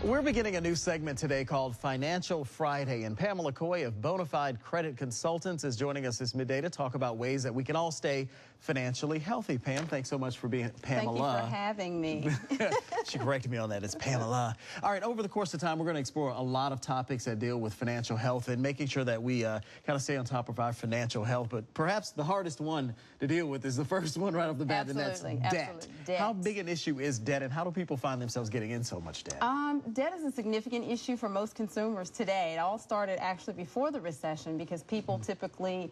We're beginning a new segment today called Financial Friday, and Pamela Coy of Bonafide Credit Consultants is joining us this midday to talk about ways that we can all stay financially healthy. Pam, thanks so much for being Pamela. Thank you for having me. She corrected me on that. It's Pamela. All right, over the course of time, we're going to explore a lot of topics that deal with financial health and making sure that we kind of stay on top of our financial health. But perhaps the hardest one to deal with is the first one right off the bat, and that's debt. How big an issue is debt, and how do people find themselves getting in so much debt? Debt is a significant issue for most consumers today. It all started actually before the recession because people typically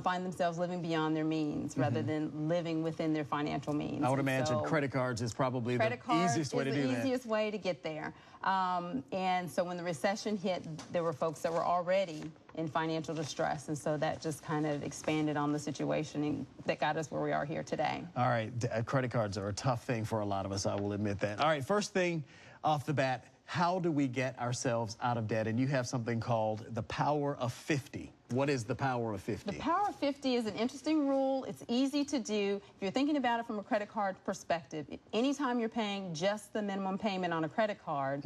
find themselves living beyond their means rather than living within their financial means. I would imagine credit cards is probably the easiest way to do that. The easiest way to get there. And so when the recession hit, there were folks that were already in financial distress, and so that just kind of expanded on the situation and that got us where we are here today. All right, credit cards are a tough thing for a lot of us, I will admit that. All right, first thing off the bat, how do we get ourselves out of debt? And you have something called the power of 50. What is the power of 50? The power of 50 is an interesting rule. It's easy to do. If you're thinking about it from a credit card perspective, anytime you're paying just the minimum payment on a credit card,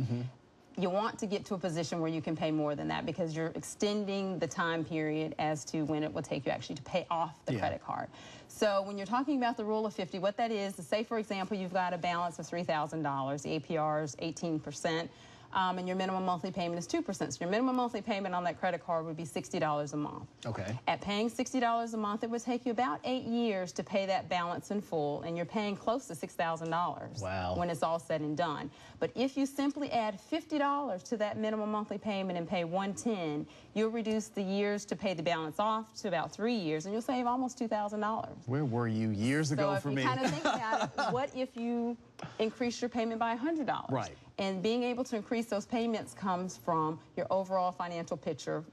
you want to get to a position where you can pay more than that because you're extending the time period as to when it will take you actually to pay off the credit card. So when you're talking about the rule of 50, what that is, say, for example, you've got a balance of $3,000, the APR is 18%, and your minimum monthly payment is 2%. So your minimum monthly payment on that credit card would be $60 a month. Okay. At paying $60 a month, it would take you about 8 years to pay that balance in full, and you're paying close to $6,000 when it's all said and done. But if you simply add $50 to that minimum monthly payment and pay $110, you'll reduce the years to pay the balance off to about 3 years, and you'll save almost $2,000. Where were you years ago for me? So if you kind of think about it, what if you increase your payment by $100? Right. And being able to increase those payments comes from your overall financial picture,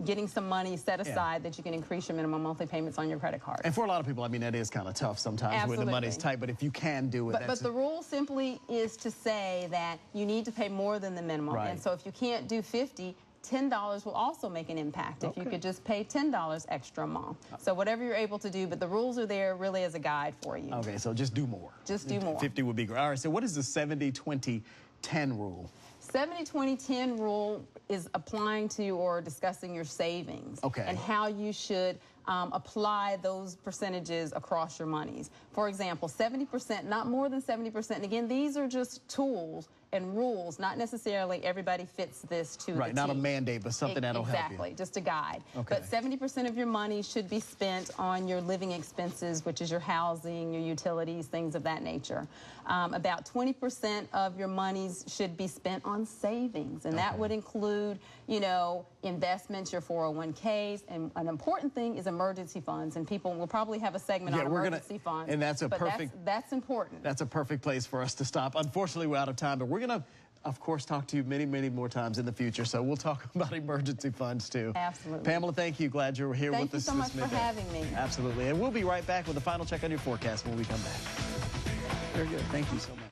getting some money set aside that you can increase your minimum monthly payments on your credit card. And for a lot of people, I mean, that is kind of tough sometimes when the money's tight, but if you can do it, but the rule simply is to say that you need to pay more than the minimum. Right. And so if you can't do 50, $10 will also make an impact if you could just pay $10 extra a month. So whatever you're able to do, but the rules are there really as a guide for you. Okay, so just do more. Just do more. 50 would be great. All right, so what is the 70-20-10 rule? 70-20-10 rule is applying to or discussing your savings and how you should apply those percentages across your monies. For example, 70%, not more than 70%. And again, these are just tools and rules, not necessarily everybody fits this to the T. Not a mandate, but something that'll help you. Exactly, just a guide. But 70% of your money should be spent on your living expenses, which is your housing, your utilities, things of that nature. About 20% of your monies should be spent on savings, and that would include, you know, investments, your 401ks, and an important thing is emergency funds, and people will probably have a segment on emergency funds. And that's a that's important. That's a perfect place for us to stop. Unfortunately, we're out of time, but we're going to, of course, talk to you many, many more times in the future, so we'll talk about emergency funds, too. Absolutely. Pamela, thank you. Glad you were here with us this midday. Thank you so much for having me. Absolutely. And we'll be right back with a final check on your forecast when we come back. Very good. Thank you so much.